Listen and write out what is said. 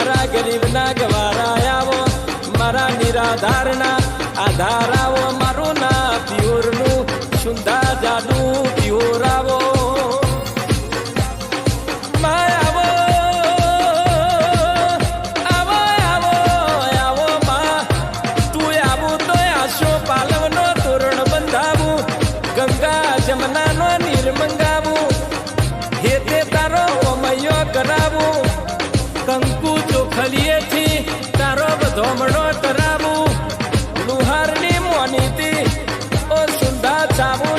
મારા ગરીબના ગવારા આવો, મારા નિરાધારના આધાર આવો, મારું ના પિયોરનું સુંદા જાડું પિયોર આવો. જમનાનો નીર મંગાવું, હેતે તારો ઓમૈયો કરાવું, કંકુ ચોખલીએથી તારો બધોમણો કરાવું, લુહારની મોનીથી ઓ સુંદા ચાવું